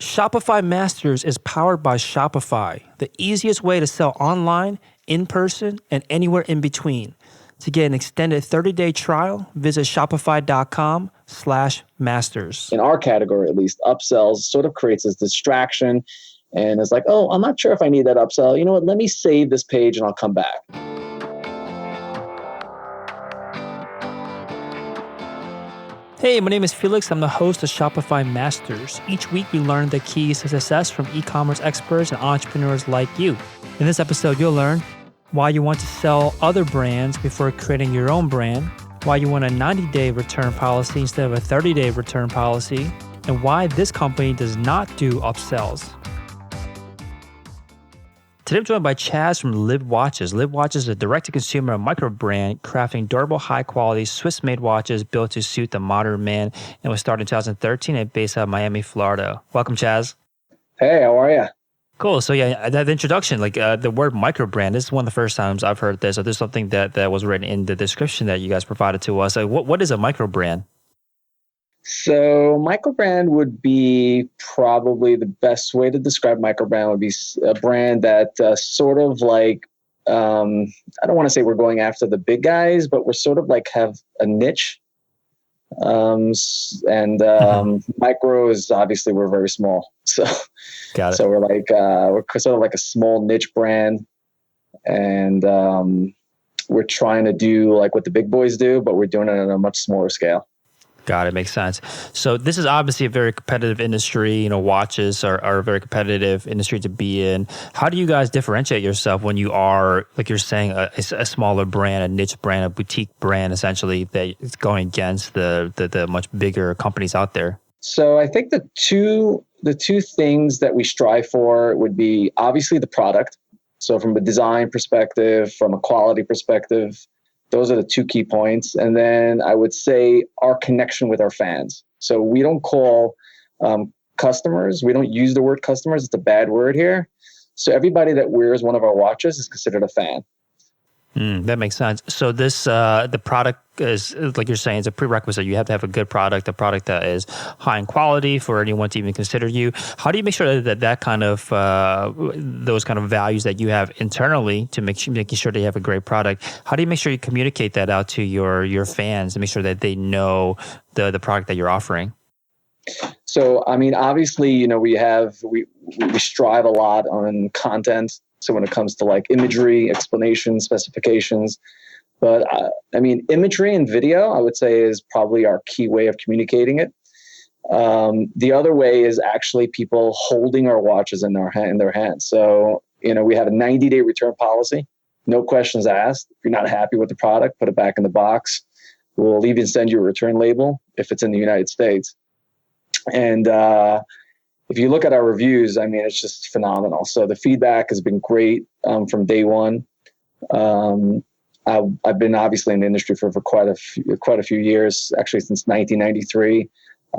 Shopify Masters is powered by Shopify, the easiest way to sell online, in person, and anywhere in between. To get an extended 30-day trial, visit shopify.com/masters. In our category, at least, upsells sort of creates this distraction and it's like, oh, I'm not sure if I need that upsell. You know what? Let me save this page and I'll come back. Hey, my name is Felix. I'm the host of Shopify Masters. Each week, we learn the keys to success from e-commerce experts and entrepreneurs like you. In this episode, you'll learn why you want to sell other brands before creating your own brand, why you want a 90-day return policy instead of a 30-day return policy, and why this company does not do upsells. Today I'm joined by Chaz from Liv Watches. Liv Watches is a direct-to-consumer micro brand crafting durable, high-quality Swiss-made watches built to suit the modern man and was started in 2013 and based out of Miami, Florida. Welcome, Chaz. Hey, how are you? Cool. So yeah, that introduction, the word micro brand, this is one of the first times I've heard this. So there's something that was written in the description that you guys provided to us. So what is a micro brand? So microbrand would be probably the best way to describe microbrand would be a brand that sort of like, I don't want to say we're going after the big guys, but we're sort of like have a niche. Micro is obviously we're very small. So, Got it. So we're like, we're sort of like a small niche brand and we're trying to do like what the big boys do, but we're doing it on a much smaller scale. Got it. Makes sense. So this is obviously a very competitive industry. You know, watches are a very competitive industry to be in. How do you guys differentiate yourself when you are, like you're saying, a smaller brand, a niche brand, a boutique brand, essentially, that is going against the much bigger companies out there? So I think the two things that we strive for would be obviously the product. So from a design perspective, from a quality perspective, those are the two key points. And then I would say our connection with our fans. So we don't call customers, we don't use the word customers. It's a bad word here. So everybody that wears one of our watches is considered a fan. That makes sense. So this, the product is, like you're saying, it's a prerequisite. You have to have a good product, a product that is high in quality for anyone to even consider you. How do you make sure that kind of, those kind of values that you have internally to making sure they have a great product, how do you make sure you communicate that out to your fans to make sure that they know the product that you're offering? So, I mean, obviously, you know, we strive a lot on content. So when it comes to like imagery, explanations, specifications, but I mean, imagery and video, I would say is probably our key way of communicating it. The other way is actually people holding our watches in their hands. So, you know, we have a 90-day return policy, no questions asked. If you're not happy with the product, put it back in the box. We'll even send you a return label if it's in the United States. And, if you look at our reviews, I mean, it's just phenomenal. So the feedback has been great from day one. I've been obviously in the industry for quite a few years, actually since 1993.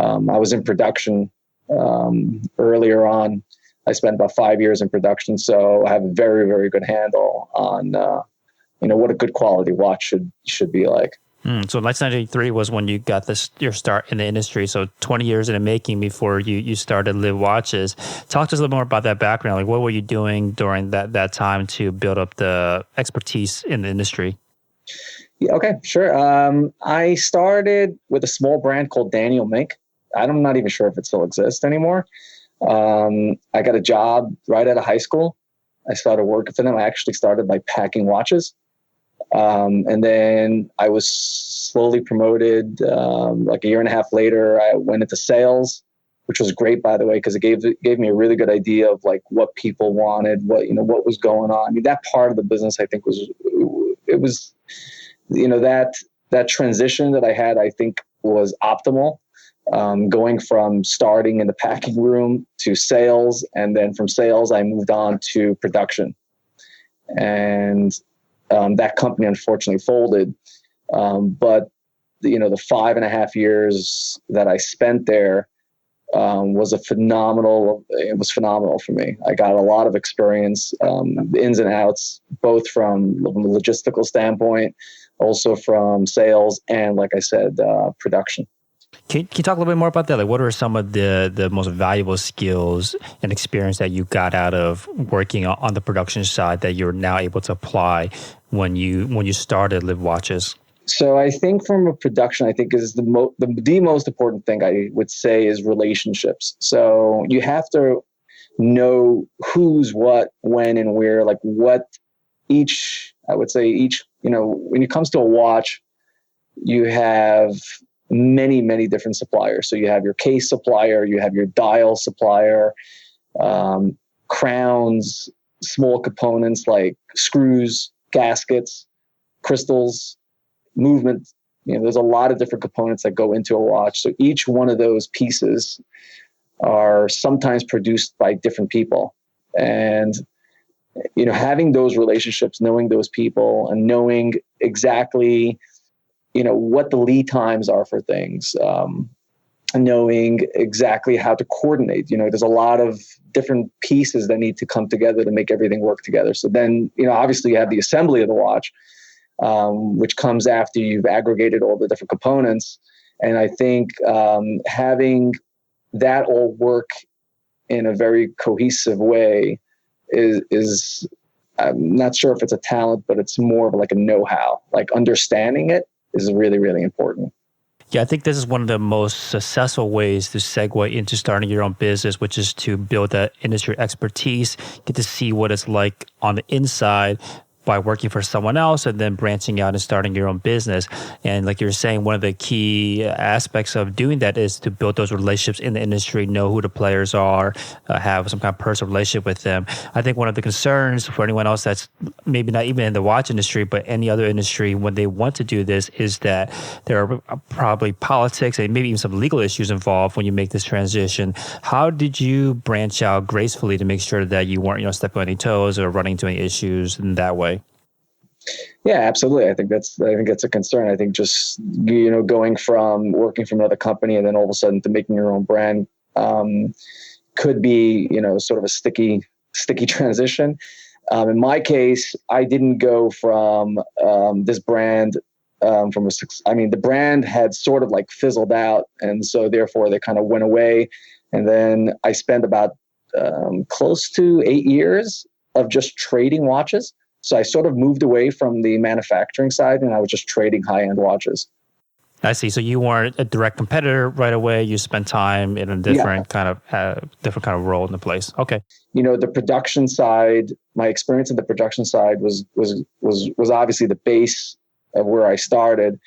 I was in production earlier on. I spent about 5 years in production, so I have a very, very good handle on what a good quality watch should be like. So 1993 was when you got your start in the industry. So 20 years in the making before you started Liv Watches. Talk to us a little more about that background. Like, what were you doing during that time to build up the expertise in the industry? Yeah, okay, sure. I started with a small brand called Daniel Mink. I'm not even sure if it still exists anymore. I got a job right out of high school. I started working for them. I actually started by packing watches. And then I was slowly promoted. Like a year and a half later, I went into sales, which was great, by the way, because it gave me a really good idea of like what people wanted, what was going on. I mean, that part of the business, I think, was that transition that I had, I think, was optimal. Going from starting in the packing room to sales, and then from sales, I moved on to production, and that company unfortunately folded. But the 5.5 years that I spent there was phenomenal for me. I got a lot of experience, the ins and outs, both from a logistical standpoint, also from sales, and like I said, production. Can you talk a little bit more about that? Like, what are some of the most valuable skills and experience that you got out of working on the production side that you're now able to apply when you started Live Watches? So I think from a production, I think is the most important thing I would say is relationships. So you have to know who's what, when, and where, like what I would say when it comes to a watch, you have many, many different suppliers. So you have your case supplier, you have your dial supplier, crowns, small components like screws, gaskets, crystals, movement. There's a lot of different components that go into a watch. So each one of those pieces are sometimes produced by different people. And, having those relationships, knowing those people and knowing exactly, what the lead times are for things, knowing exactly how to coordinate. There's a lot of different pieces that need to come together to make everything work together. So then, obviously you have the assembly of the watch, which comes after you've aggregated all the different components. And I think having that all work in a very cohesive way is I'm not sure if it's a talent, but it's more of like a know-how. Like understanding it is really, really important. Yeah, I think this is one of the most successful ways to segue into starting your own business, which is to build that industry expertise, get to see what it's like on the inside by working for someone else and then branching out and starting your own business. And like you're saying, one of the key aspects of doing that is to build those relationships in the industry, know who the players are, have some kind of personal relationship with them. I think one of the concerns for anyone else that's maybe not even in the watch industry, but any other industry when they want to do this is that there are probably politics and maybe even some legal issues involved when you make this transition. How did you branch out gracefully to make sure that you weren't, stepping on any toes or running into any issues in that way? Yeah, absolutely. I think that's a concern. I think just, going from working from another company and then all of a sudden to making your own brand could be, sort of a sticky transition. In my case, I didn't go from this brand the brand had sort of like fizzled out. And so therefore they kind of went away. And then I spent about close to 8 years of just trading watches. So I sort of moved away from the manufacturing side and I was just trading high-end watches. I see. So you weren't a direct competitor right away. You spent time in a different kind of role in the place. Okay. The production side, my experience in the production side was obviously the base of where I started,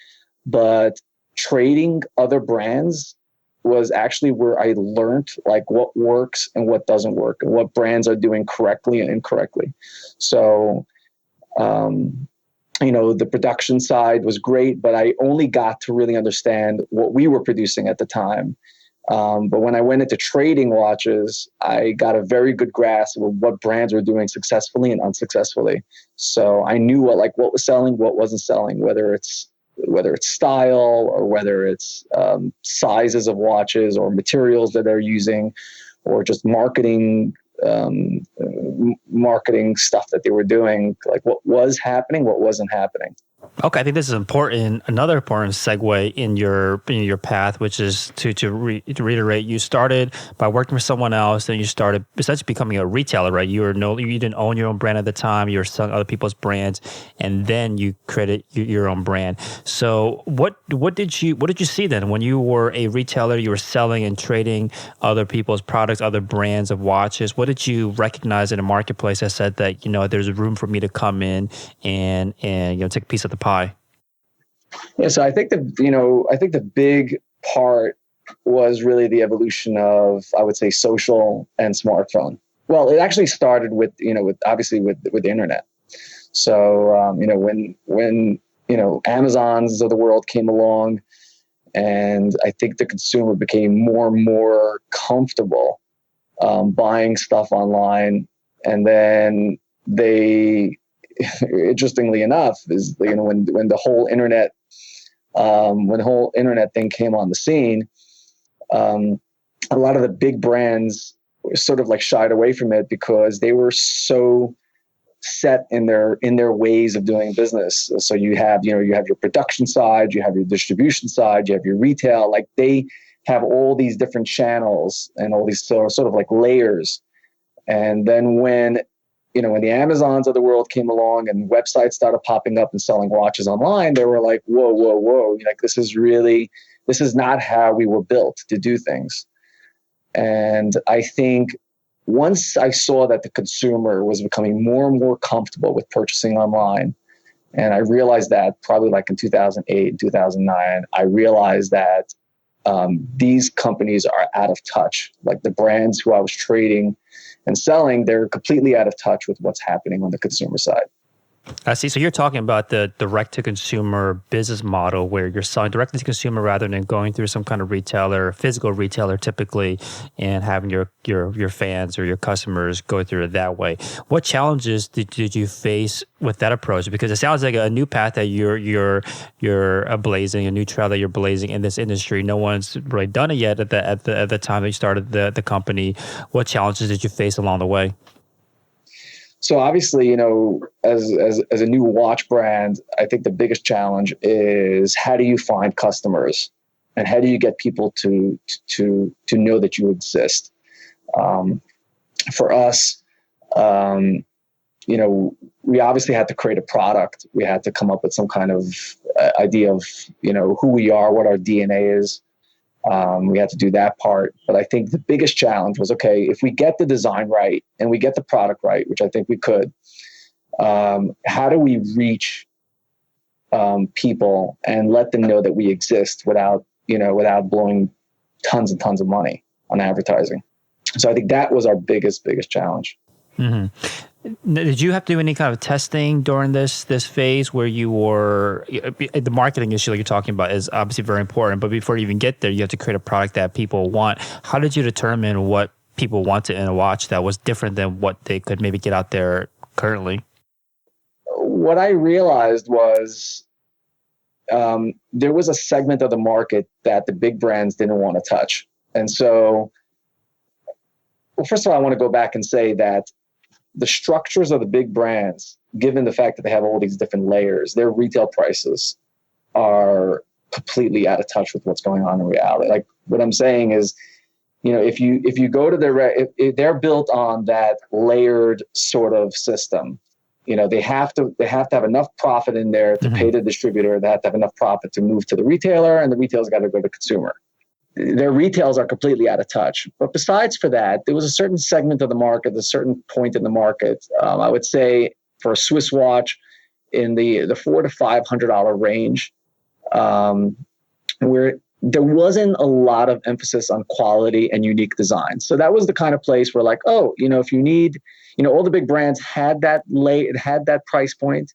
but trading other brands was actually where I learned like what works and what doesn't work and what brands are doing correctly and incorrectly. So, the production side was great, but I only got to really understand what we were producing at the time. But when I went into trading watches, I got a very good grasp of what brands were doing successfully and unsuccessfully. So I knew what was selling, what wasn't selling, whether it's style or whether it's sizes of watches or materials that they're using or just marketing stuff that they were doing, like what was happening, what wasn't happening. Okay, I think this is important. Another important segue in your path, which is to reiterate, you started by working for someone else, then you started essentially becoming a retailer, right? You didn't own your own brand at the time. You were selling other people's brands, and then you created your own brand. So what did you see then when you were a retailer? You were selling and trading other people's products, other brands of watches. What did you recognize in the marketplace that said that there's room for me to come in and take a piece of the pie? Yeah, so I think the big part was really the evolution of, I would say, social and smartphone. Well, it actually started with the internet. So when Amazons of the world came along, and I think the consumer became more and more comfortable buying stuff online, and then they, interestingly enough, is when the whole internet thing came on the scene, a lot of the big brands sort of like shied away from it because they were so set in their ways of doing business. So you have your production side, you have your distribution side, you have your retail. Like they have all these different channels and all these sort of like layers. And then when the Amazons of the world came along and websites started popping up and selling watches online, they were like, whoa, like this is not how we were built to do things. And I think once I saw that the consumer was becoming more and more comfortable with purchasing online, and I realized that probably like in 2008, 2009, I realized that these companies are out of touch. Like the brands who I was trading and selling, they're completely out of touch with what's happening on the consumer side. I see. So you're talking about the direct-to-consumer business model where you're selling directly to consumer rather than going through some kind of retailer, physical retailer typically, and having your fans or your customers go through it that way. What challenges did you face with that approach? Because it sounds like a new path that you're blazing, a new trail that you're blazing in this industry. No one's really done it yet at the time that you started the company. What challenges did you face along the way? So obviously, as a new watch brand, I think the biggest challenge is how do you find customers and how do you get people to know that you exist? For us, we obviously had to create a product. We had to come up with some kind of idea of, who we are, what our DNA is. We had to do that part. But I think the biggest challenge was, okay, if we get the design right and we get the product right, which I think we could, how do we reach people and let them know that we exist without blowing tons and tons of money on advertising? So I think that was our biggest challenge. Mm-hmm. Did you have to do any kind of testing during this phase where you were, the marketing issue like you're talking about is obviously very important, but before you even get there, you have to create a product that people want. How did you determine what people wanted in a watch that was different than what they could maybe get out there currently? What I realized was there was a segment of the market that the big brands didn't want to touch. And so, well, first of all, I want to go back and say that the structures of the big brands, given the fact that they have all these different layers, their retail prices are completely out of touch with what's going on in reality. Like what I'm saying is, if you go to if they're built on that layered sort of system, they have to have enough profit in there to pay the distributor. They have to have enough profit to move to the retailer, and the retailer's got to go to the consumer. Their retails are completely out of touch. But besides for that, there was a certain segment of the market, a certain point in the market. I would say for a Swiss watch in the $400 to $500 range, where there wasn't a lot of emphasis on quality and unique design. So that was the kind of place where like, if you need, all the big brands had that price point.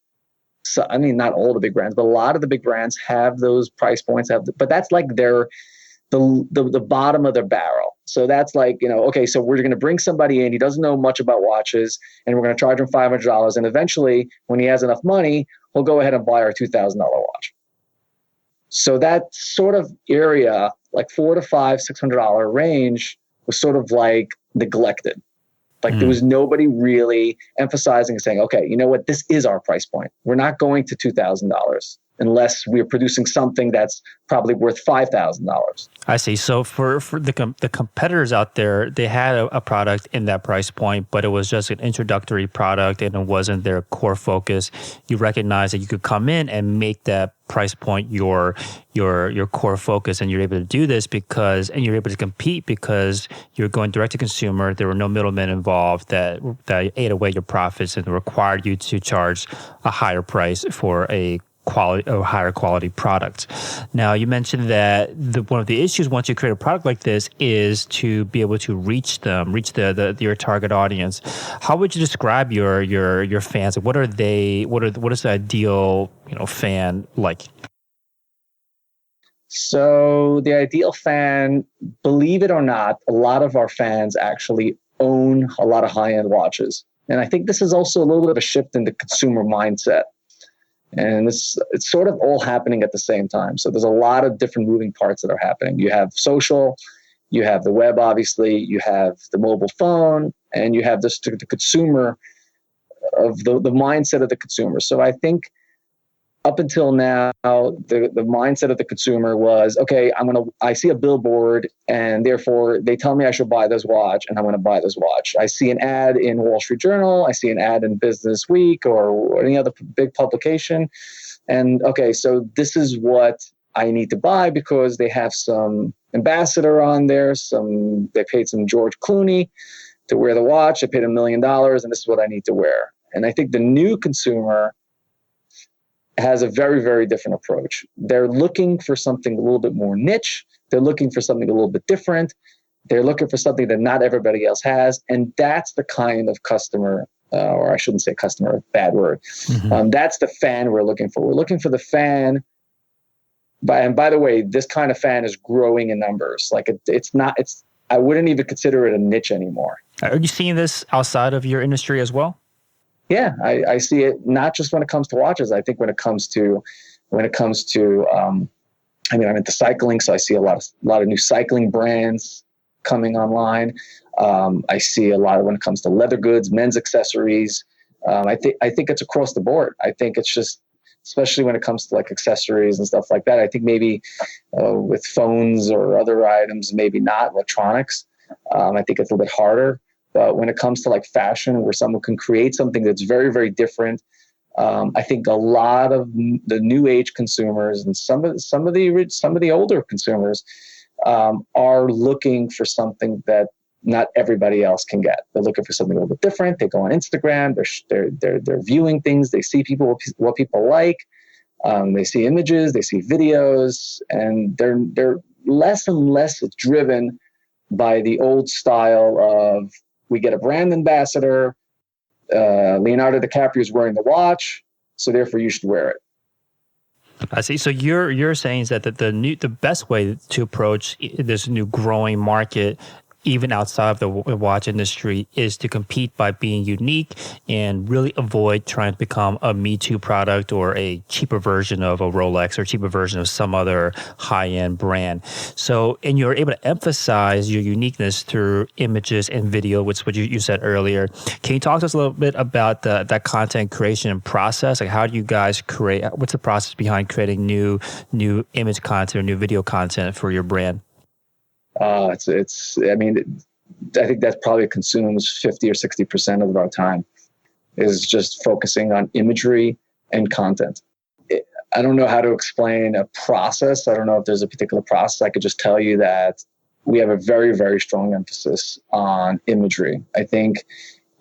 So, I mean, not all the big brands, but a lot of the big brands have those price points. But that's like the bottom of their barrel. So that's like, okay, so we're going to bring somebody in, he doesn't know much about watches, and we're going to charge him $500. And eventually, when he has enough money, he'll go ahead and buy our $2,000 watch. So that sort of area, like $400 to $600 range, was sort of like neglected. Like there was nobody really emphasizing and saying, okay, you know what, this is our price point. We're not going to $2,000 unless we're producing something that's probably worth $5,000. I see. So for the competitors out there, they had a product in that price point, but it was just an introductory product and it wasn't their core focus. You recognize that you could come in and make that price point your core focus, and you're able to do this and you're able to compete because you're going direct to consumer. There were no middlemen involved that ate away your profits and required you to charge a higher price for a higher quality product. Now, you mentioned that one of the issues once you create a product like this is to be able to reach your target audience. How would you describe your fans? What is the ideal fan like? So the ideal fan, believe it or not, a lot of our fans actually own a lot of high-end watches. And I think this is also a little bit of a shift in the consumer mindset. And it's sort of all happening at the same time. So there's a lot of different moving parts that are happening. You have social, you have the web, obviously, you have the mobile phone, and you have the consumer the mindset of the consumer. So I think up until now, the mindset of the consumer was, okay, I see a billboard and therefore they tell me I should buy this watch and I'm going to buy this watch. I see an ad in Wall Street Journal. I see an ad in Business Week or any other big publication. And okay, so this is what I need to buy because they have some ambassador on there. They paid some George Clooney to wear the watch. They paid $1 million and this is what I need to wear. And I think the new consumer has a very, very different approach. They're looking for something a little bit more niche. They're looking for something a little bit different. They're looking for something that not everybody else has. And that's the kind of customer, or I shouldn't say customer, bad word. Mm-hmm. That's the fan we're looking for. We're looking for the fan. And by the way, this kind of fan is growing in numbers. Like I wouldn't even consider it a niche anymore. Are you seeing this outside of your industry as well? Yeah, I see it not just when it comes to watches. I think when it comes to, I'm into cycling, so I see a lot of new cycling brands coming online. I see a lot when it comes to leather goods, men's accessories. I think it's across the board. I think it's just, especially when it comes to like accessories and stuff like that. I think maybe with phones or other items, maybe not electronics. I think it's a little bit harder. But when it comes to like fashion, where someone can create something that's very, very different, I think a lot of the new age consumers and some of the older consumers are looking for something that not everybody else can get. They're looking for something a little bit different. They go on Instagram. They're viewing things. They see what people like. They see images. They see videos, and they're less and less driven by the old style of, we get a brand ambassador, Leonardo DiCaprio is wearing the watch, so therefore you should wear it. I see. So you're saying that the best way to approach this new growing market, even outside of the watch industry, is to compete by being unique and really avoid trying to become a Me Too product or a cheaper version of a Rolex or cheaper version of some other high-end brand. So, and you're able to emphasize your uniqueness through images and video, which is what you said earlier. Can you talk to us a little bit about that content creation process? Like, how do you guys create? What's the process behind creating new image content or new video content for your brand? I think that probably consumes 50 or 60% of our time, is just focusing on imagery and content. I don't know how to explain a process. I don't know if there's a particular process. I could just tell you that we have a very, very strong emphasis on imagery. I think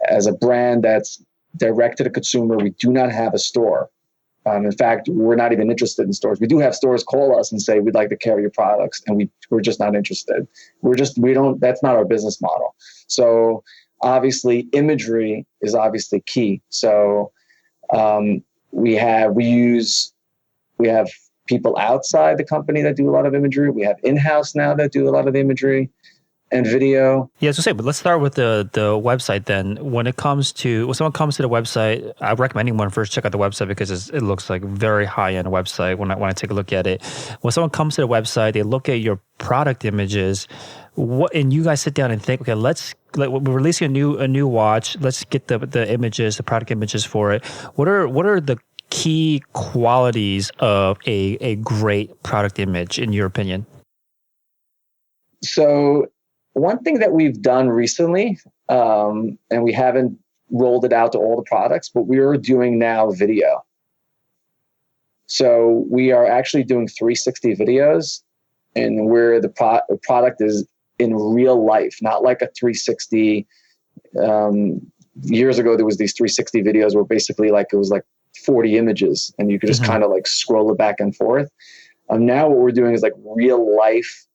as a brand that's direct to the consumer, we do not have a store. In fact, we're not even interested in stores. We do have stores call us and say, we'd like to carry your products, and we're just not interested. That's not our business model. So obviously imagery is obviously key. So we have people outside the company that do a lot of imagery. We have in-house now that do a lot of imagery and video. Yeah, so but let's start with the website then. When someone comes to the website, I recommend anyone first check out the website because it looks like a very high-end website when I take a look at it. When someone comes to the website, they look at your product images, and you guys sit down and think, okay, we're releasing a new watch. Let's get the images, the product images for it. What are the key qualities of a great product image in your opinion? So one thing that we've done recently, and we haven't rolled it out to all the products, but we're doing now video. So we are actually doing 360 videos, and where the product is in real life, not like a 360. Years ago, there was these 360 videos where basically it was like 40 images, and you could just kind of like scroll it back and forth. Now what we're doing is like real life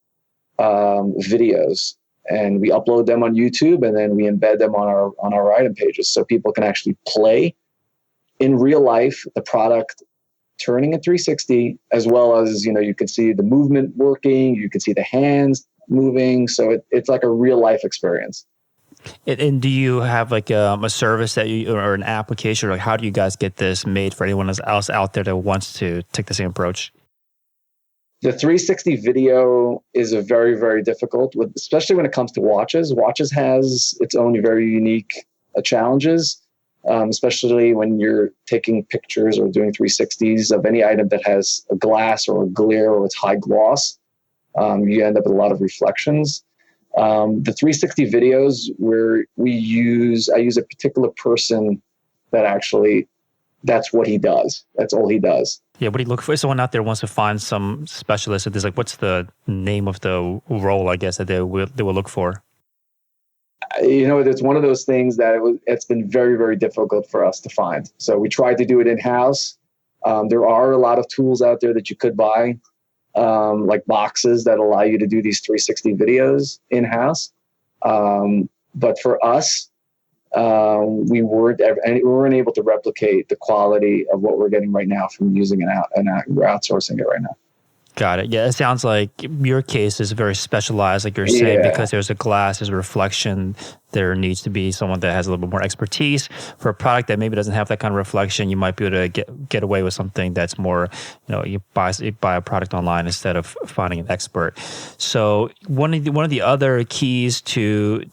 videos, and we upload them on YouTube, and then we embed them on our item pages, so people can actually play in real life the product turning in 360, as well as you can see the movement working, you can see the hands moving, so it's like a real life experience. And do you have like a service or an application, or like how do you guys get this made for anyone else out there that wants to take the same approach? The 360 video is a very, very difficult, especially when it comes to watches. Watches has its own very unique challenges. especially when you're taking pictures or doing 360s of any item that has a glass or a glare or it's high gloss. You end up with a lot of reflections. The 360 videos where I use a particular person that actually, that's what he does. That's all he does. Yeah, what do you look for? If someone out there wants to find some specialist, that is like, what's the name of the role, I guess, that they will look for? It's one of those things that it's been very, very difficult for us to find. So we tried to do it in-house. There are a lot of tools out there that you could buy, like boxes that allow you to do these 360 videos in-house. But for us, we weren't able to replicate the quality of what we're getting right now from using we're outsourcing it right now. Got it. Yeah, it sounds like your case is very specialized, like you're saying, because there's a glass, there's a reflection. There needs to be someone that has a little bit more expertise. For a product that maybe doesn't have that kind of reflection, you might be able to get away with something that's more, you buy a product online instead of finding an expert. So one of the other keys to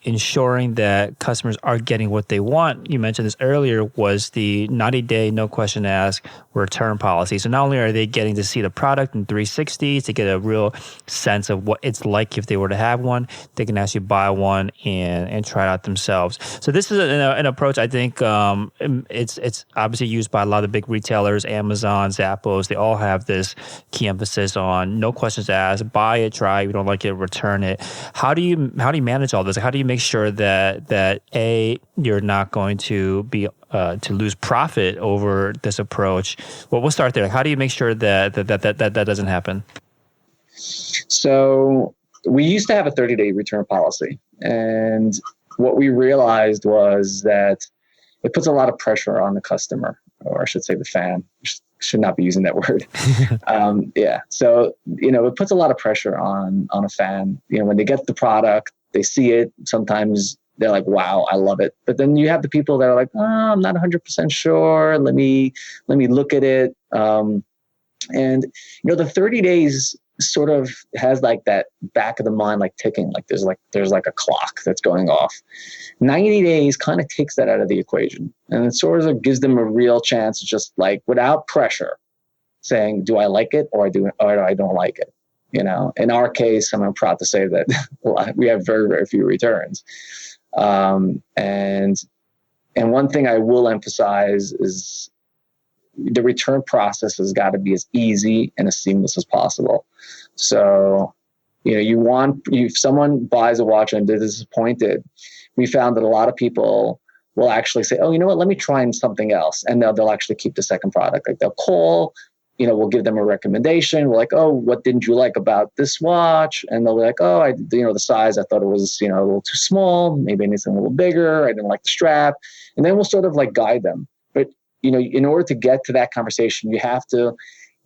ensuring that customers are getting what they want, you mentioned this earlier, was the 90-day no question asked return policy. So not only are they getting to see the product in 360 to get a real sense of what it's like if they were to have one, they can actually buy one and try it out themselves. So this is an approach I think it's obviously used by a lot of big retailers, Amazon, Zappos. They all have this key emphasis on no questions asked, buy it, try it, if you don't like it, return it. How do you manage all this? How do you make sure that you're not going to be to lose profit over this approach? Well, we'll start there. How do you make sure that doesn't happen? So we used to have a 30-day return policy. And what we realized was that it puts a lot of pressure on the customer, or I should say the fan. Should not be using that word. So, it puts a lot of pressure on a fan. When they get the product, they see it. Sometimes they're like, wow, I love it. But then you have the people that are like, I'm not 100% sure. Let me look at it. The 30 days sort of has like that back of the mind, like ticking, like there's like a clock that's going off. 90 days kind of takes that out of the equation. And it sort of gives them a real chance to just like, without pressure, saying, do I like it or I don't like it? In our case, I'm proud to say that we have very, very few returns. And one thing I will emphasize is the return process has got to be as easy and as seamless as possible. So, if someone buys a watch and they're disappointed, we found that a lot of people will actually say, oh, you know what, let me try something else. And they'll actually keep the second product. Like they'll call, we'll give them a recommendation. We're like, oh, what didn't you like about this watch? And they'll be like, oh, the size, I thought it was, a little too small. Maybe it needs a little bigger. I didn't like the strap. And then we'll sort of like guide them. But, in order to get to that conversation, you have to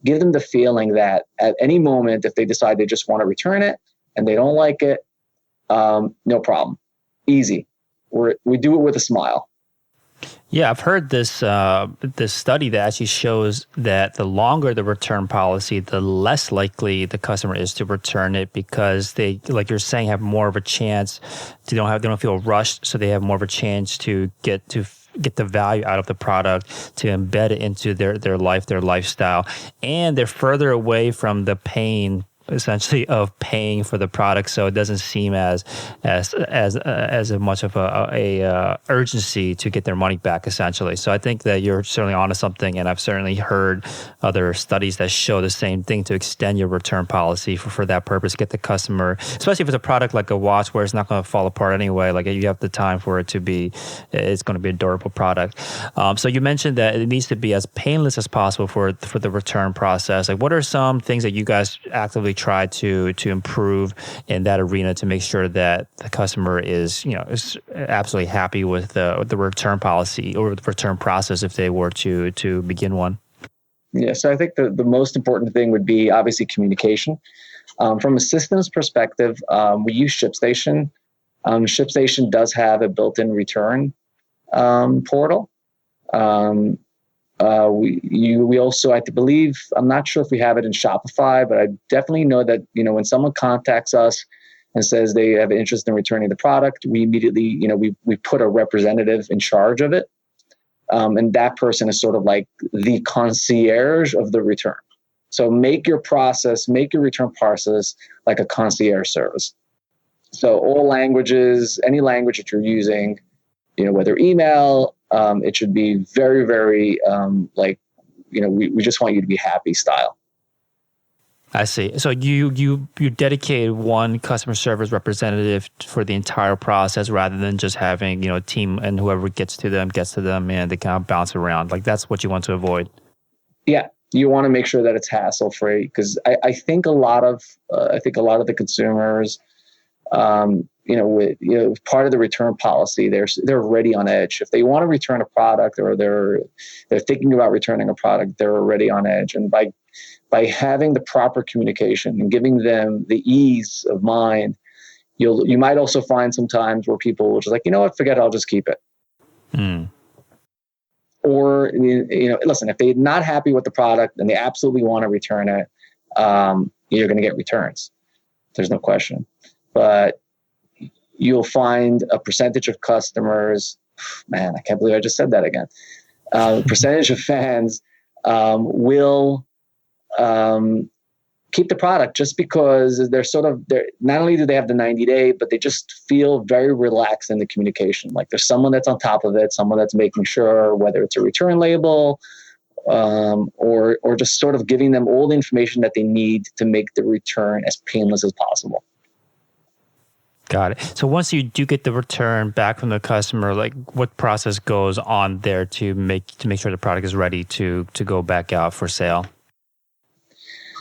give them the feeling that at any moment, if they decide they just want to return it and they don't like it, no problem. Easy. We do it with a smile. Yeah, I've heard this study that actually shows that the longer the return policy, the less likely the customer is to return it, because they, like you're saying, have more of a chance. They don't feel rushed, so they have more of a chance to get the value out of the product, to embed it into their life, their lifestyle, and they're further away from the pain, essentially, of paying for the product, so it doesn't seem as much of a urgency to get their money back, essentially. So I think that you're certainly onto something, and I've certainly heard other studies that show the same thing, to extend your return policy for that purpose, get the customer, especially if it's a product like a watch where it's not going to fall apart anyway, like you have the time for it to be, it's going to be a durable product. So you mentioned that it needs to be as painless as possible for the return process. Like, what are some things that you guys actively try to improve in that arena to make sure that the customer is absolutely happy with the return policy or the return process if they were to begin one? Yeah, so I think the most important thing would be obviously communication. From a systems perspective, we use ShipStation. ShipStation does have a built-in return portal. We also, I believe, I'm not sure if we have it in Shopify, but I definitely know that, when someone contacts us and says they have an interest in returning the product, we immediately, we put a representative in charge of it. And that person is sort of like the concierge of the return. So make your return process like a concierge service. So all languages, any language that you're using, whether email, it should be very, very we just want you to be happy style. I see. So you dedicate one customer service representative for the entire process rather than just having, a team and whoever gets to them and they kind of bounce around. Like that's what you want to avoid. Yeah. You want to make sure that it's hassle free, because I think a lot of the consumers, part of the return policy, they're already on edge. If they want to return a product or they're thinking about returning a product, they're already on edge. And by having the proper communication and giving them the ease of mind, you might also find sometimes where people will just like, forget it, I'll just keep it. Or, listen, if they're not happy with the product and they absolutely want to return it, you're going to get returns. There's no question. But you'll find a percentage of customers, man, I can't believe I just said that again. Percentage of fans will keep the product just because they're not only do they have the 90-day, but they just feel very relaxed in the communication. Like there's someone that's on top of it, someone that's making sure, whether it's a return label or just sort of giving them all the information that they need to make the return as painless as possible. Got it. So once you do get the return back from the customer, like what process goes on there to make sure the product is ready to go back out for sale?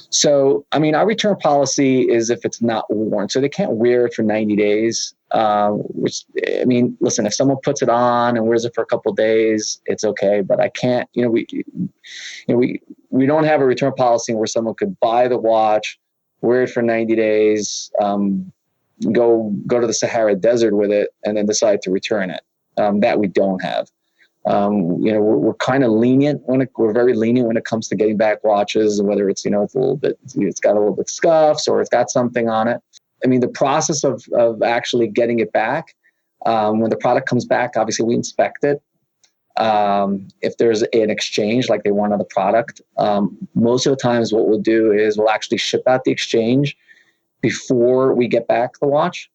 So, our return policy is if it's not worn. So they can't wear it for 90 days, listen, if someone puts it on and wears it for a couple of days, it's okay. But I can't, we don't have a return policy where someone could buy the watch, wear it for 90 days, go to the Sahara Desert with it, and then decide to return it. That we don't have. We're kind of lenient we're very lenient when it comes to getting back watches, whether it's, it's got a little bit scuffs or it's got something on it. The process of actually getting it back, when the product comes back, obviously we inspect it. If there's an exchange, like they want another product, most of the times what we'll do is we'll actually ship out the exchange before we get back the watch,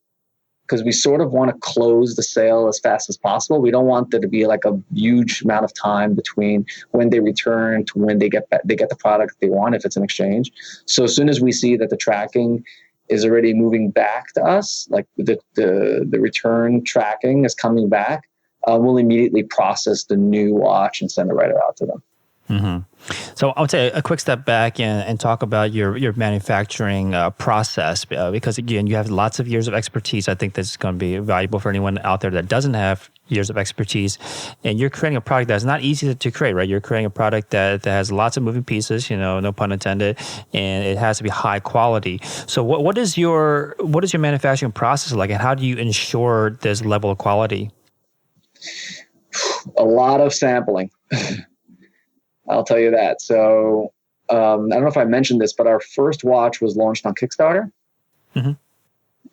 because we sort of want to close the sale as fast as possible. We don't want there to be like a huge amount of time between when they return to when they get the product they want, if it's an exchange. So as soon as we see that the tracking is already moving back to us, like the return tracking is coming back, we'll immediately process the new watch and send it right out to them. Mm-hmm. So I would say a quick step back and talk about your manufacturing process, because again, you have lots of years of expertise. I think this is going to be valuable for anyone out there that doesn't have years of expertise. And you're creating a product that's not easy to create, right? You're creating a product that has lots of moving pieces, no pun intended, and it has to be high quality. So what is your manufacturing process like, and how do you ensure this level of quality? A lot of sampling. I'll tell you that. So I don't know if I mentioned this, but our first watch was launched on Kickstarter. Mm-hmm.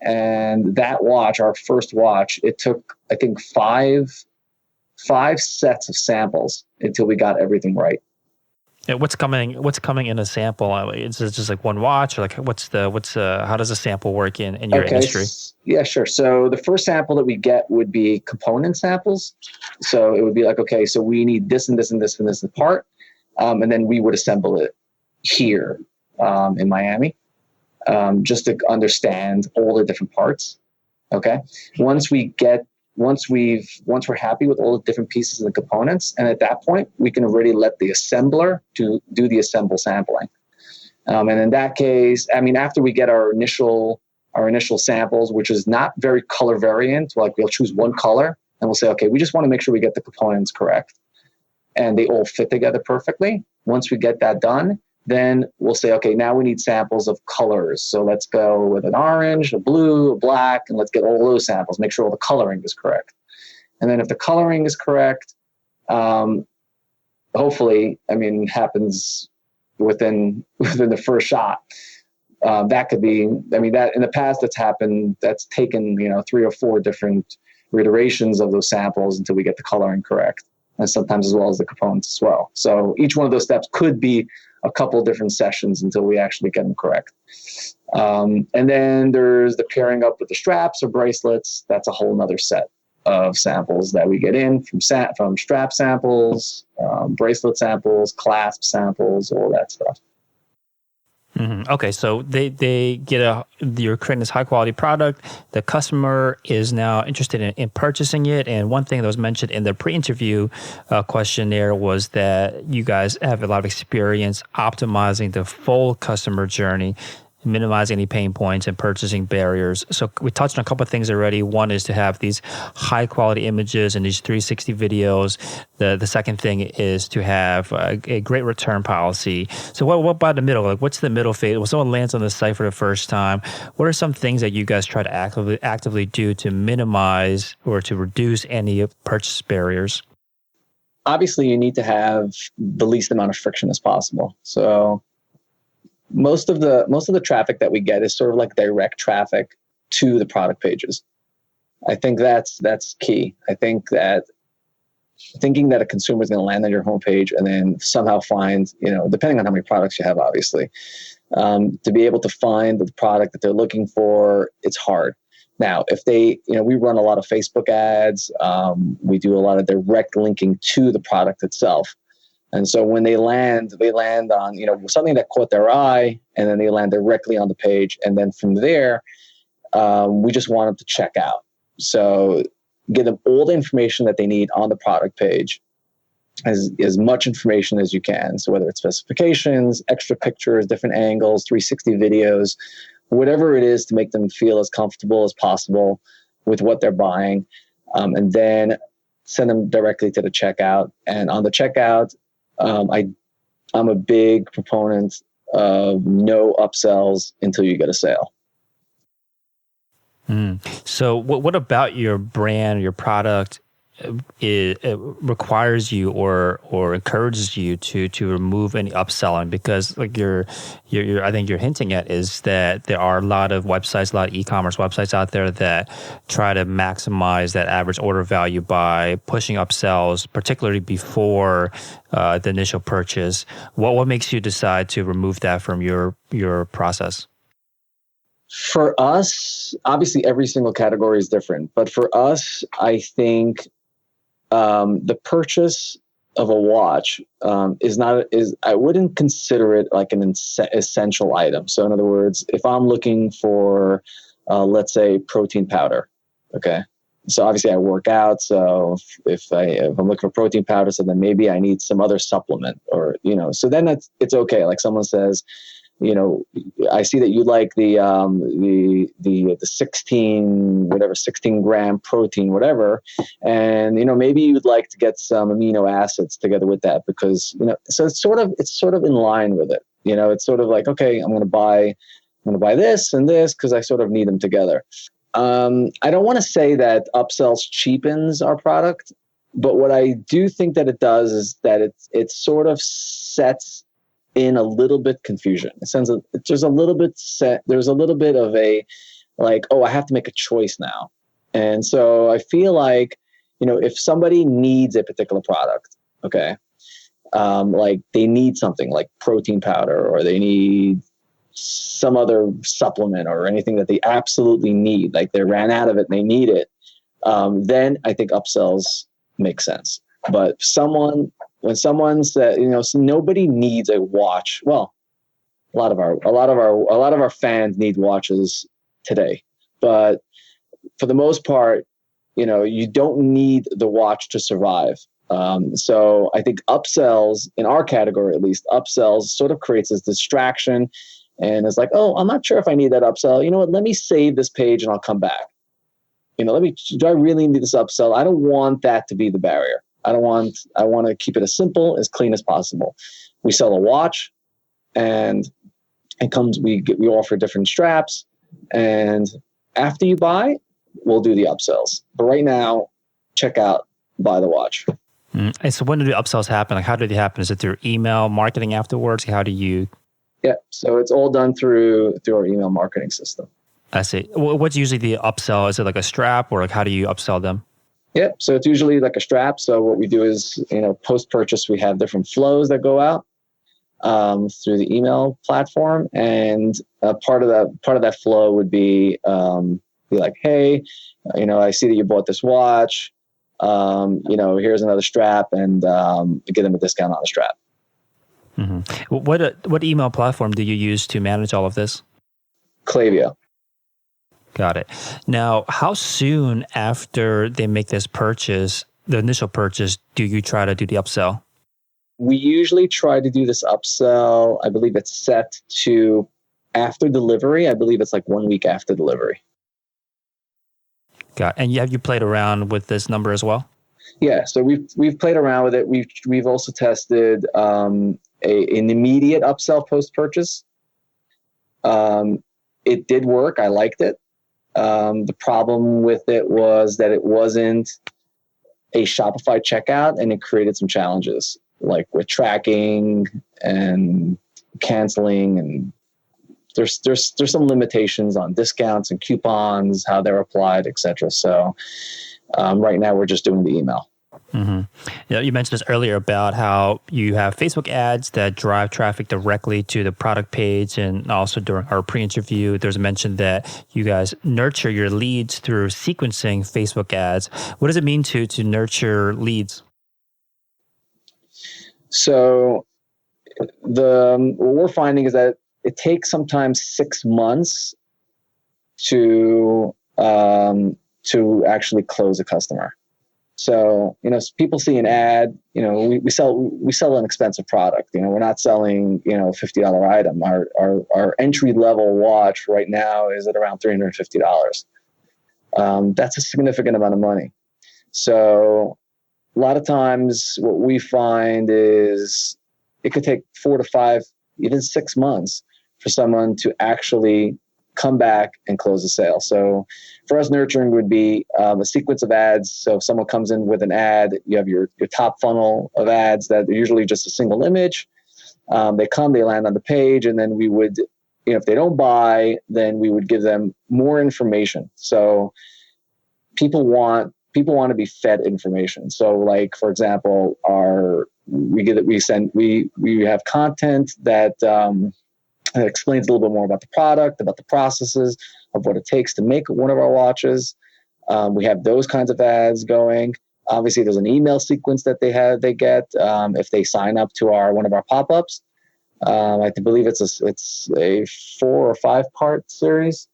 And that watch, our first watch, it took, I think, five sets of samples until we got everything right. Yeah, what's coming in a sample? Is it just like one watch, or like how does a sample work in your industry? Yeah, sure. So the first sample that we get would be component samples. So it would be like, okay, so we need this and this and this and this part. And then we would assemble it here in Miami, just to understand all the different parts. Okay. Once we're happy with all the different pieces and the components, and at that point, we can already let the assembler do the assemble sampling. And in that case, after we get our initial samples, which is not very color variant, like we'll choose one color and we'll say, okay, we just want to make sure we get the components correct and they all fit together perfectly. Once we get that done, then we'll say, okay, now we need samples of colors. So let's go with an orange, a blue, a black, and let's get all those samples, make sure all the coloring is correct. And then if the coloring is correct, hopefully, it happens within the first shot. That could be, I mean, that in the past that's happened, that's taken, 3 or 4 different iterations of those samples until we get the coloring correct, and sometimes as well as the components as well. So each one of those steps could be a couple different sessions until we actually get them correct. And then there's the pairing up with the straps or bracelets. That's a whole nother set of samples that we get in from strap samples, bracelet samples, clasp samples, all that stuff. Mm-hmm. Okay, so they get you're creating this high quality product. The customer is now interested in purchasing it. And one thing that was mentioned in the pre-interview questionnaire was that you guys have a lot of experience optimizing the full customer journey, minimize any pain points and purchasing barriers. So we touched on a couple of things already. One is to have these high quality images and these 360 videos. The second thing is to have a great return policy. So what about the middle? Like, what's the middle phase? When someone lands on the site for the first time, what are some things that you guys try to actively do to minimize or to reduce any purchase barriers? Obviously, you need to have the least amount of friction as possible. So most of the traffic that we get is sort of like direct traffic to the product pages. I think that's key. I think that thinking that a consumer is going to land on your homepage and then somehow find, depending on how many products you have, obviously, to be able to find the product that they're looking for, it's hard. Now, if they, we run a lot of Facebook ads, we do a lot of direct linking to the product itself. And so when they land on, something that caught their eye, and then they land directly on the page. And then from there, we just want them to check out. So give them all the information that they need on the product page, as much information as you can. So whether it's specifications, extra pictures, different angles, 360 videos, whatever it is to make them feel as comfortable as possible with what they're buying. And then send them directly to the checkout. And on the checkout, I'm a big proponent of no upsells until you get a sale. So what about your brand, your product, it requires you or encourages you to remove any upselling? Because like you're I think you're hinting at is that there are a lot of websites, a lot of e-commerce websites out there that try to maximize that average order value by pushing upsells, particularly before the initial purchase. What makes you decide to remove that from your process? For us, obviously every single category is different, but for us, I think the purchase of a watch I wouldn't consider it like an essential item. So in other words, if I'm looking for, let's say, protein powder, okay. So obviously I work out. So if I'm looking for protein powder, so then maybe I need some other supplement, or so then it's okay. Like someone says, I see that you like the 16 gram protein, whatever. And, maybe you'd like to get some amino acids together with that because, so it's sort of in line with it. It's sort of like, okay, I'm going to buy this and this because I sort of need them together. I don't want to say that upsells cheapens our product, but what I do think that it does is that it sort of sets in a little bit confusion. It sends there's a little bit of a like, oh, I have to make a choice now. And so I feel like, if somebody needs a particular product, okay, like they need something like protein powder, or they need some other supplement or anything that they absolutely need, like they ran out of it and they need it, then I think upsells make sense. But when someone said, so nobody needs a watch. Well, a lot of our fans need watches today, but for the most part, you don't need the watch to survive. So I think upsells, in our category at least, upsells sort of creates this distraction, and it's like, oh, I'm not sure if I need that upsell. You know what? Let me save this page and I'll come back. Do I really need this upsell? I don't want that to be the barrier. I want to keep it as simple, as clean as possible. We sell a watch, and we offer different straps, and after you buy, we'll do the upsells. But right now, check out, buy the watch. And so when do the upsells happen? Like, how do they happen? Is it through email marketing afterwards? How do you Yeah. So it's all done through our email marketing system. I see. What's usually the upsell? Is it like a strap, or like how do you upsell them? Yeah. So it's usually like a strap. So what we do is, post purchase, we have different flows that go out through the email platform, and part of that flow would be like, hey, I see that you bought this watch. Here's another strap, and get them a discount on the strap. Mm-hmm. What email platform do you use to manage all of this? Klaviyo. Got it. Now, how soon after they make this purchase, the initial purchase, do you try to do the upsell? We usually try to do this upsell. I believe it's set to after delivery. I believe it's like 1 week after delivery. Got it. And have you played around with this number as well? Yeah, so we've played around with it. We've also tested an immediate upsell post purchase. It did work. I liked it. The problem with it was that it wasn't a Shopify checkout, and it created some challenges, like with tracking and canceling, and there's some limitations on discounts and coupons, how they're applied, etc. So right now we're just doing the email. Mm-hmm. Yeah, you mentioned this earlier about how you have Facebook ads that drive traffic directly to the product page, and also during our pre-interview, there's a mention that you guys nurture your leads through sequencing Facebook ads. What does it mean to nurture leads? So what we're finding is that it takes sometimes 6 months to actually close a customer. So, people see an ad, we sell an expensive product. We're not selling, a $50 item. Our entry level watch right now is at around $350. That's a significant amount of money. So a lot of times what we find is it could take 4 to 5, even 6 months for someone to actually come back and close the sale. So for us, nurturing would be a sequence of ads. So if someone comes in with an ad, you have your top funnel of ads that are usually just a single image. They land on the page, and then we would, if they don't buy, then we would give them more information. So people want to be fed information. So like, for example, we have content that it explains a little bit more about the product, about the processes of what it takes to make one of our watches. We have those kinds of ads going. Obviously, there's an email sequence that they get if they sign up to one of our pop-ups. I believe it's a 4 or 5 part series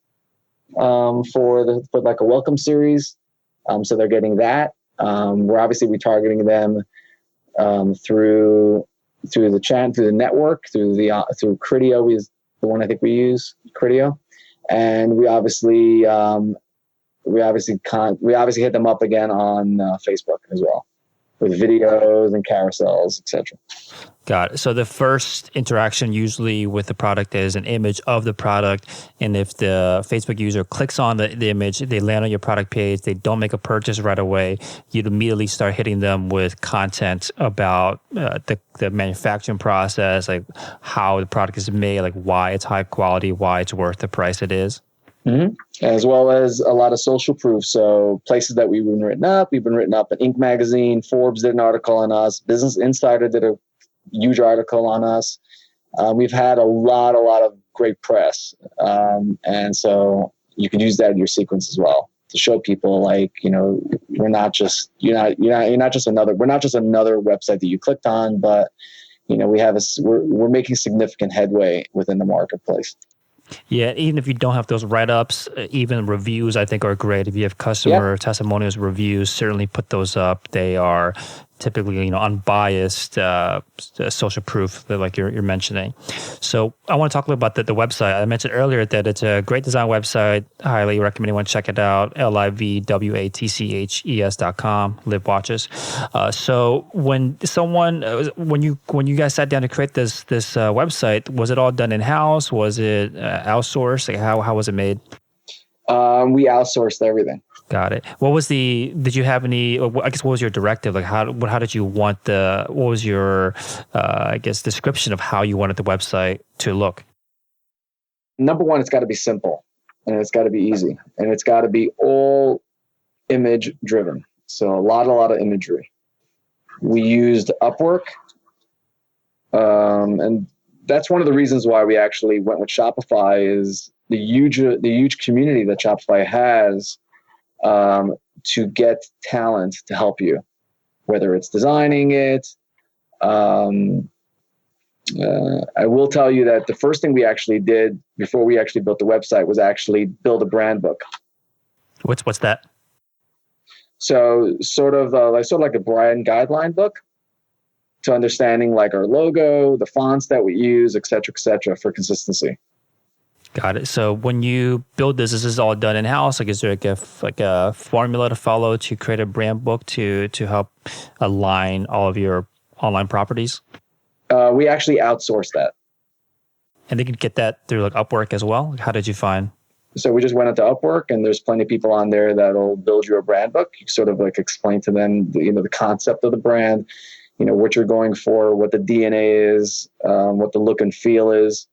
for like a welcome series. So they're getting that. We're obviously retargeting them through the chat, through the network, through Criteo is the one I think we use, Criteo, and we obviously hit them up again on Facebook as well with videos and carousels, etc. Got it. So the first interaction usually with the product is an image of the product. And if the Facebook user clicks on the image, they land on your product page, they don't make a purchase right away, you'd immediately start hitting them with content about the manufacturing process, like how the product is made, like why it's high quality, why it's worth the price it is. Mm-hmm. As well as a lot of social proof. So places that we've been written up in Inc. magazine, Forbes did an article on us, Business Insider did a huge article on us. We've had a lot of great press, and so you can use that in your sequence as well to show people, like, we're not just another website that you clicked on, but we're making significant headway within the marketplace. Yeah, even if you don't have those write-ups, even reviews I think are great. If you have customer testimonials, reviews, certainly put those up. They are typically, unbiased social proof that, like you're mentioning. So I want to talk a little about the website. I mentioned earlier that it's a great design website. Highly recommend anyone check it out. livwatches.com, Live Watches. So when you guys sat down to create this website, was it all done in-house? Was it outsourced? Like how was it made? We outsourced everything. Got it. Did you have any, I guess, what was your directive? Like how did you want what was your, I guess, description of how you wanted the website to look? Number one, it's got to be simple, and it's got to be easy, and it's got to be all image driven. So a lot of imagery. We used Upwork, and that's one of the reasons why we actually went with Shopify is the huge community that Shopify has to get talent to help you, whether it's designing it. I will tell you that the first thing we actually did before we actually built the website was actually build a brand book. What's that? So sort of like a brand guideline book to understanding like our logo, the fonts that we use, et cetera, for consistency. Got it. So when you build this is all done in house? Like, is there like a formula to follow to create a brand book to help align all of your online properties? We actually outsourced that. And they could get that through like Upwork as well? How did you find? So we just went into Upwork, and there's plenty of people on there that'll build you a brand book. You sort of like explain to them, the concept of the brand, what you're going for, what the DNA is, what the look and feel is.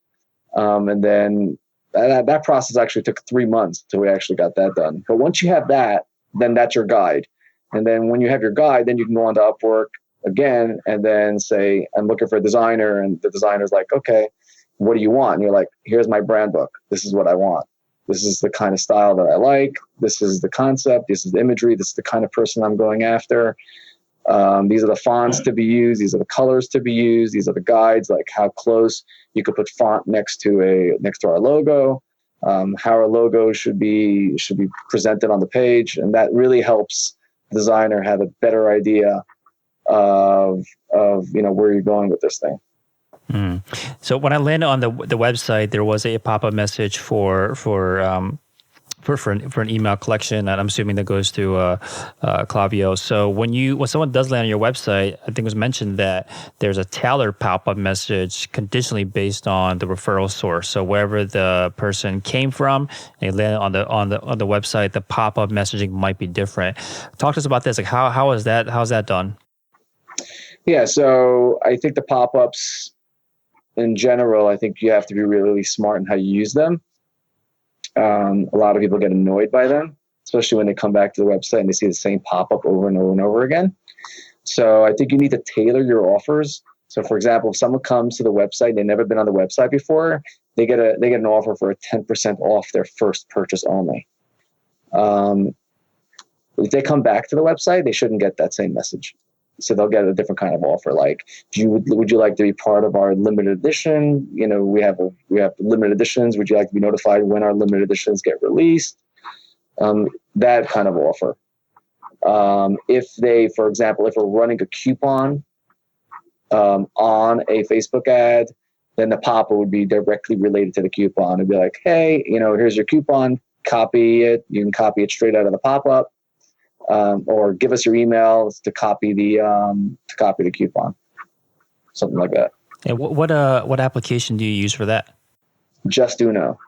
And then that process actually took 3 months till we actually got that done. But once you have that, then that's your guide. And then when you have your guide, then you can go on to Upwork again and then say, I'm looking for a designer. And the designer's like, okay, what do you want? And you're like, here's my brand book. This is what I want. This is the kind of style that I like. This is the concept. This is the imagery. This is the kind of person I'm going after. These are the fonts to be used. These are the colors to be used. These are the guides, like how close you could put font next to our logo, how our logo should be presented on the page. And that really helps the designer have a better idea of where you're going with this thing. So when I landed on the website, there was a pop-up message for an email collection, and I'm assuming that goes to Klaviyo. So when someone does land on your website, I think it was mentioned that there's a tailored pop-up message conditionally based on the referral source. So wherever the person came from, and they land on the website, the pop-up messaging might be different. Talk to us about this. Like how's that done? Yeah, so I think the pop-ups in general, I think you have to be really, really smart in how you use them. A lot of people get annoyed by them, especially when they come back to the website and they see the same pop-up over and over and over again. So I think you need to tailor your offers. So for example, if someone comes to the website, they've never been on the website before, they get an offer for a 10% off their first purchase only. If they come back to the website, they shouldn't get that same message. So they'll get a different kind of offer. Like, would you like to be part of our limited edition? We have limited editions. Would you like to be notified when our limited editions get released? That kind of offer. For example, if we're running a coupon on a Facebook ad, then the pop-up would be directly related to the coupon. It'd be like, hey, here's your coupon. Copy it. You can copy it straight out of the pop-up. Or give us your email to copy the coupon, something like that. And what application do you use for that? Just Uno.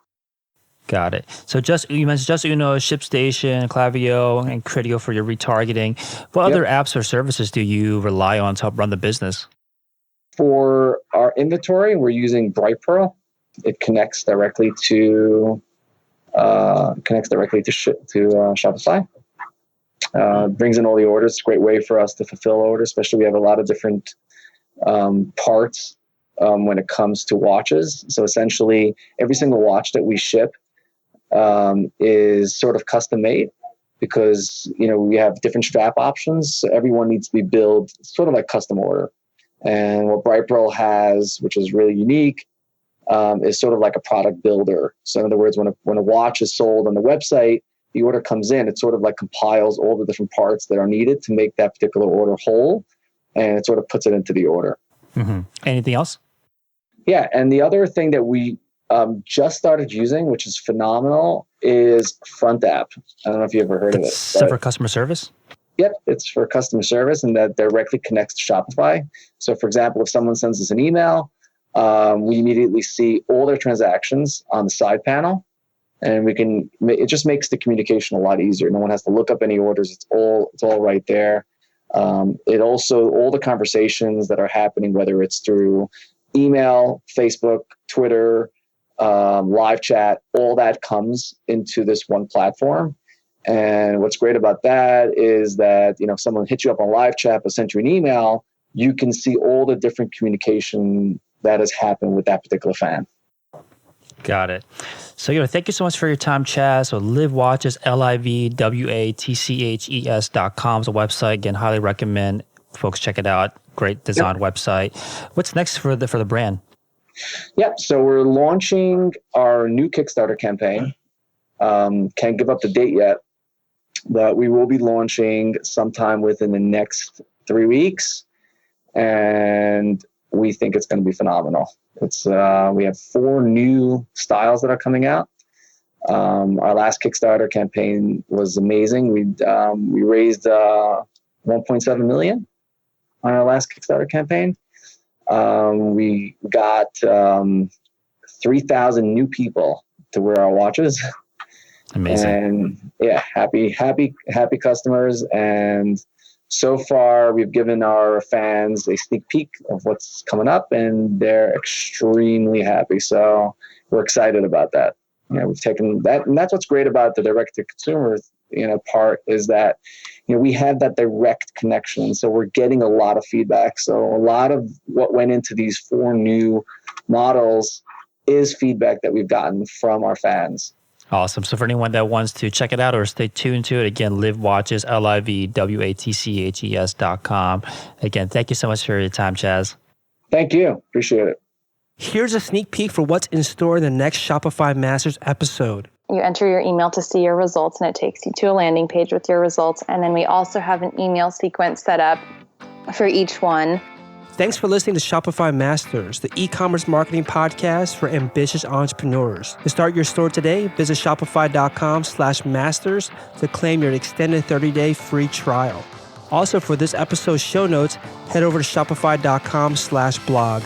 Got it. So you mentioned Just Uno, ShipStation, Klaviyo, and Criteo for your retargeting. What other apps or services do you rely on to help run the business? For our inventory, we're using Brightpearl. It connects directly to Shopify. Brings in all the orders. It's a great way for us to fulfill orders, especially we have a lot of different parts when it comes to watches. So essentially, every single watch that we ship is sort of custom made because, we have different strap options. So everyone needs to be built sort of like custom order. And what Brightpearl has, which is really unique, is sort of like a product builder. So in other words, when a watch is sold on the website, the order comes in, it sort of like compiles all the different parts that are needed to make that particular order whole, and it sort of puts it into the order. Mm-hmm. Anything else? Yeah, and the other thing that we just started using, which is phenomenal, is Front App. I don't know if you ever heard of it. That's for customer service? Yep, it's for customer service, and that directly connects to Shopify. So for example, if someone sends us an email, we immediately see all their transactions on the side panel. and it just makes the communication a lot easier. No one has to look up any orders. It's all right there. It also, all the conversations that are happening, whether it's through email, Facebook, Twitter, live chat, all that comes into this one platform. And what's great about that is that, if someone hits you up on live chat but sent you an email, you can see all the different communication that has happened with that particular fan. Got it. So, thank you so much for your time, Chaz. So LiveWatches, LiveWatches.com is a website. Again, highly recommend folks check it out. Great design website. What's next for the brand? Yep. So we're launching our new Kickstarter campaign. Can't give up the date yet, but we will be launching sometime within the next 3 weeks. And we think it's going to be phenomenal. We have 4 new styles that are coming out. Our last Kickstarter campaign was amazing. We raised $1.7 million on our last Kickstarter campaign. We got 3,000 new people to wear our watches. Amazing. And happy customers. And so far, we've given our fans a sneak peek of what's coming up, and they're extremely happy. So we're excited about that. We've taken that, and that's what's great about the direct-to-consumer, part is that, we have that direct connection. So we're getting a lot of feedback. So a lot of what went into these 4 new models is feedback that we've gotten from our fans. Awesome. So for anyone that wants to check it out or stay tuned to it, again, LiveWatches, LiveWatches.com. Again, thank you so much for your time, Chaz. Thank you. Appreciate it. Here's a sneak peek for what's in store in the next Shopify Masters episode. You enter your email to see your results, and it takes you to a landing page with your results. And then we also have an email sequence set up for each one. Thanks for listening to Shopify Masters, the e-commerce marketing podcast for ambitious entrepreneurs. To start your store today, visit shopify.com/masters to claim your extended 30-day free trial. Also, for this episode's show notes, head over to shopify.com/blog.